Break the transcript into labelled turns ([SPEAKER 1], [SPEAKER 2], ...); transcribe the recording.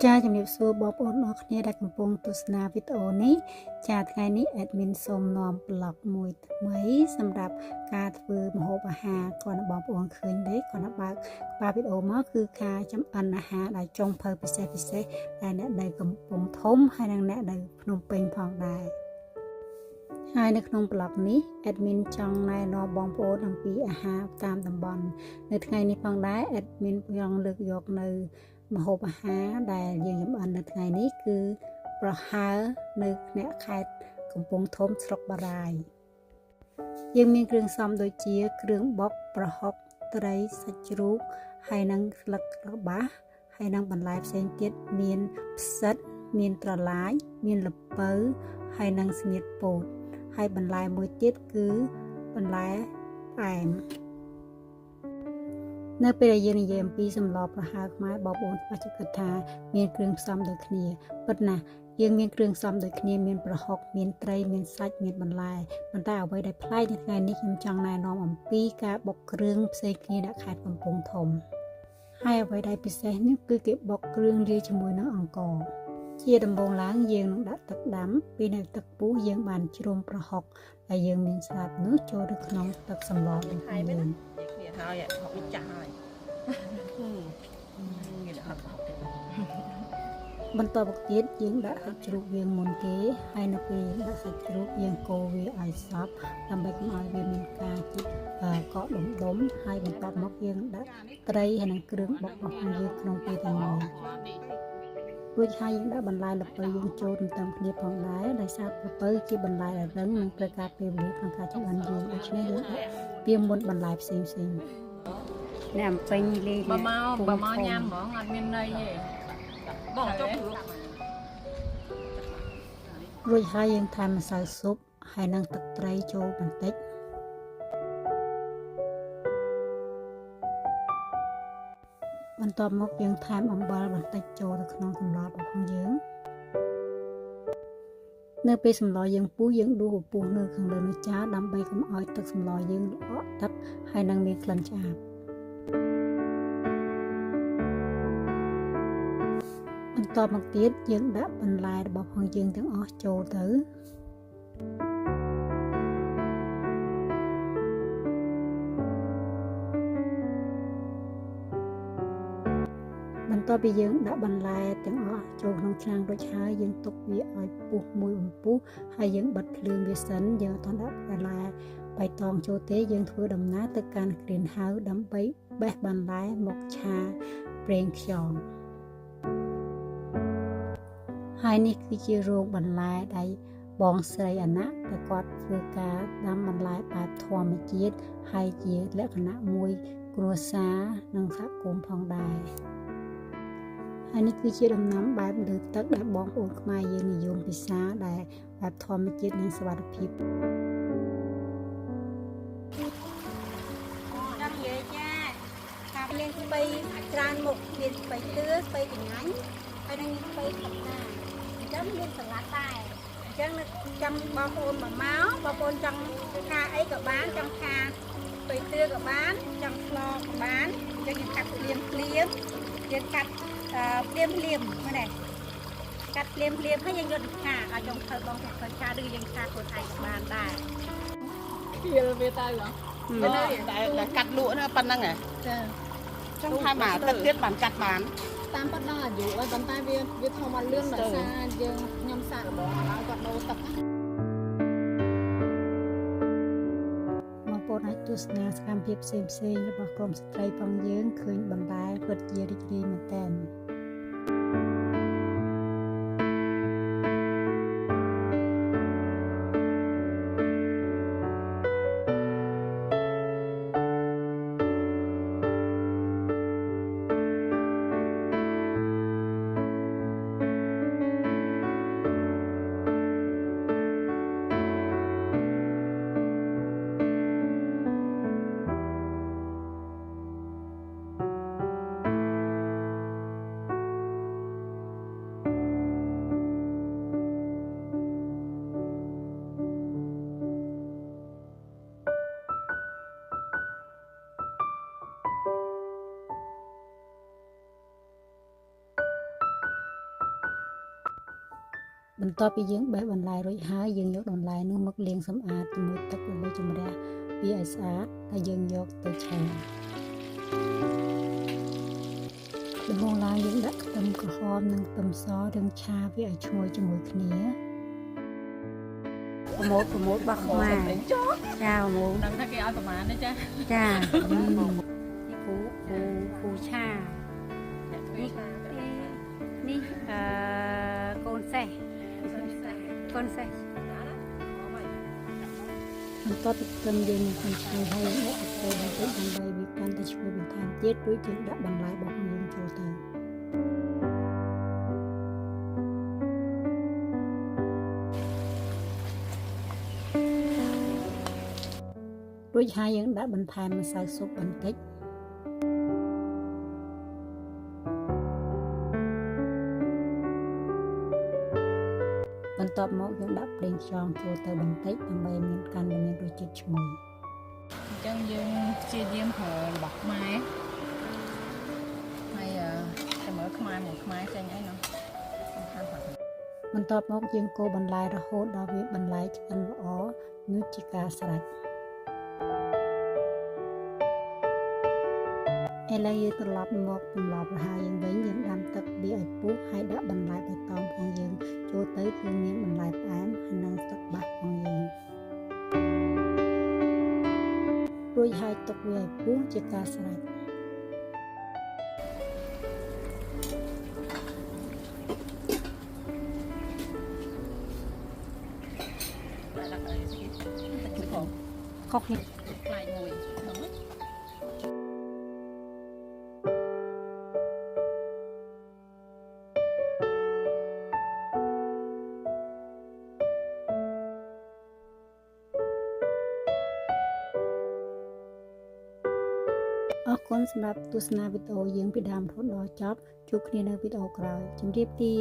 [SPEAKER 1] ចាជំរាបសួរបងប្អូនអរគ្នាដែលកំពុងទស្សនាវីដេអូនេះចាថ្ងៃនេះ admin សូមនាំប្លុកមួយថ្មីសម្រាប់ការធ្វើម្ហូបអាហារគាត់បងប្អូនឃើញទេគាត់បើកវីដេអូមកគឺការចម្អិនអាហារដែលចុងភៅពិសេសដែលអ្នកនៅកំពង់ធំហើយនិងអ្នកនៅភ្នំពេញផងដែរហើយនៅក្នុងប្លុកនេះ admin ចង់ណែនាំបងប្អូនអំពីអាហារតាមតំបន់នៅថ្ងៃនេះផងដែរ admin ចង់លើកយកនៅម្ហូបអាហារដែលយើងចម្អិននៅថ្ងៃនេះគឺប្រហើនៅអ្នកខេត្តកំពង់ធំស្រុកបារាយណ៍យើងមានគ្រឿងផ្សំដូចជាគ្រឿងបុកប្រហុកត្រីសាច់ជ្រូកហើយនិងស្លឹកល្បាសហើយនិងបន្លែផ្សេងទៀតមានផ្សិតមានត្រឡាចមានល្ពៅហើយនិងស្នៀតពោតហើយបន្លែមួយទៀតគឺបន្លែផ្អែមនៅពេលដែលយើងនិយាយអំពីសម្លប្រហើខ្មែរបងប្អូនអាចគិតថាមានគ្រឿងផ្សំដូចគ្នាប៉ុន្តែយើងមានគ្រឿងផ្សំដូចគ្នាមានប្រហុកមានត្រីមានសាច់មានបន្លែប៉ុន្តែអ្វីដែលប្លែកនៅថ្ងៃនេះខ្ញុំចង់ណែនាំអំពីការបុកគ្រឿងផ្សេងគ្នានៅខេត្តកំពង់ធំហើយអ្វីដែលពិសេសនេះគឺគេបុកគ្រឿងលាយជាមួយនឹងអង្ករជាដំបូងឡើងយើងនឹងដាក់ទឹកដាំពេលនៅទឹកពុះយើងបានជ្រុំប្រហុកដែលយើងមានស្លាប់នោះចូលទៅក្នុងទឹកសម្លដូចគ្នា
[SPEAKER 2] ហើយហុកចាស់ហើយងាយហត់ហុក
[SPEAKER 1] បន្តមកទៀតយើងដាក់សាច់ជ្រូកយើងមុនគេហើយនៅពេលដាក់សាច់ជ្រូកយើងកូរវាឲ្យសព្វដើម្បីកុំឲ្យវាមានការជីកកកដុំហើយបន្ទាប់មកយើងដាក់ត្រីហើយនិងគ្រឿងបុករបស់យើងក្នុងពេលតែមួយរួចហើយយើងដាក់បន្លែល្ពៅយើងចូលទន្ទឹមគ្នាផងដែរដោយសារល្ពៅជាបន្លែដែលរឹងនិងត្រូវការពេលវេលាក្នុងការចម្អិនយើងដូច្នេះយើងដាក់វាមុនបន្លែផ្សេងអ្នកអំពេញលេង
[SPEAKER 2] បើមកញ៉ាំហ្មងអត់មានន័យទេបងចុះ
[SPEAKER 1] រួចហើយយើងថែមម្សៅស៊ុបហើយនិងទឹកត្រីចូលបន្តិចបន្ទាប់មកយើងថែមអំបិលបន្តិចចូលទៅក្នុងសម្លរបស់យើងនៅពេលសម្លយើងពុះយើងដួសឪពុះនៅខាងលើនេះចាដើម្បីកុំឲ្យទឹកសម្លយើងល្អក់ទឹកហើយនឹងមានក្លិនឆ្អាបបន្ទាប់មកទៀតយើងដាក់បន្លែរបស់ផងយើងទាំងអស់ចូលទៅបន្ទាប់ពីយើងដាក់បន្លែទាំងអស់ចូលក្នុងឆ្នាំងរួចហើយយើងទុកវាឲ្យពុះមួយបំពុះហើយយើងបិទភ្លើងវាសិនយើងអត់ដាក់បន្លែបៃតងចូលទេយើងធ្វើដំណើរទៅកាន់គ្រានហៅដើម្បីបេះបន្លែមកឆាប្រេងខ្យងហើយនេះគឺជារោងបន្លែដែលបងស្រីអាណាដែលគាត់ធ្វើការដាំបន្លែបែបធម្មជាតិហើយជាលក្ខណៈមួយគ្រួសារនិងសហគមន៍ផងដែរហើយនេះគឺជាដំណាំបែបលើទឹកដែលបងប្អូនខ្មែរយើងនិយមពិសាដែលបែបធម្មជាតិនិងសុវត្ថិភាព
[SPEAKER 3] ចាំនិយាយចាការមានស្បៃច្រើនមុខមានស្បៃទឿស្បៃកញ្ញាញ់ហើយនឹងស្បៃខំណាអញ្ចឹងមានសង្កាត់ដែរអញ្ចឹងចង់បងប្អូនមកបងប្អូនចង់ខាអីក៏បានចង់ខាស្បៃទឿក៏បានចង់ស្លក៏បានអញ្ចឹងយើងកាត់ភ្លាមយើងកាត់ភ្លាមមើលនេះកាត់ភ្លាមហើយយើងយកទៅឆាឲ្យចង់ធ្វើបងទៅឆាឬយើងឆាខ្លួនឯងបានដែរ
[SPEAKER 2] វាទៅហ៎តែកាត់លក់ណាប៉ុណ្ណឹងហ៎ចាចង់ថាមកទឹកទៀតបានកាត់បាន
[SPEAKER 4] តាមប៉ុណ្ណឹងអាយុហើយប៉ុន្តែវាធំអត់លឿនដោយសារយើងខ្ញុំសាកល្បងឲ្យគាត់ដូរទឹក
[SPEAKER 1] បងប្អូនអាចទស្សនាសកម្មភាពផ្សេងរបស់ក្រុមស្ត្រីផងយើងឃើញបន្លែពិតជារីករាយមែនទែន បន្ទាប់ពីយើងបេះបន្លែរួចហើយយើងយកបន្លែនោះមកលាងសម្អាតជាមួយទឹកដើម្បីជម្រះវាឲ្យស្អាតហើយយើងយកទៅឆាដំបូងឡើយយើងដាក់ខ្ទឹមក្រហមនិងខ្ទឹមសរាងឆាវាឲ្យឈ្ងុយជាមួយគ្នាប្រមូលរបស់ខ្មែរចាប្រមូល
[SPEAKER 4] ដឹងថាគេឲ្យប្រមាណទេចា
[SPEAKER 1] ចាគូឆានេះកូនសេះបន្ទាប់ពីខ្ទឹមយើងនឹងឆ្ងាញ់ហើយដាក់ទៅបន្តិចដើម្បីវាកាន់តែឈ្ងុយបន្ថែមទៀតរួចយើងដាក់បន្លែរបស់យើងចូលទៅរួចហើយយើងដាក់បន្ថែមម្សៅស៊ុបបន្តិចបន្ទាប់មកយើងដាក់ប្រេងខ្យងចូលទៅបន្តិចដើម្បីមានកាន់តែមានរសជាតិឈ្ងុយ
[SPEAKER 4] អញ្ចឹងយើងព្យាយាមប្រើរបស់ខ្មែរហើយតែមើលខ្មែរមកខ្មែរចេញអីនោះសំខាន់គាត់
[SPEAKER 1] បន្ទាប់មកយើងកូរបន្លែរហូតដល់វាបន្លែឆ្អិនល្អនោះជាការស្រេចឥឡូវយើងត្រឡប់មកទម្លាប់រហ័សយើងវិញយើងដាំទឹកវាឲ្យពុះហើយដាក់បន្លែបៃតងផងយើងចូលទៅគឺមានបន្លែផ្អែមហើយនិងទឹកបាសផងយើងរួចហើយទុកវាឲ្យពុះជាការស្រេច
[SPEAKER 2] ដាក់អីទៀតទឹកផង
[SPEAKER 1] ខុសនេះ
[SPEAKER 2] ខ្លាយមួយ
[SPEAKER 1] អរគុណសម្រាប់ទស្សនាវីដេអូយើងពីដើមរហូតដល់ចប់ជួបគ្នានៅវីដេអូក្រោយជម្រាបលា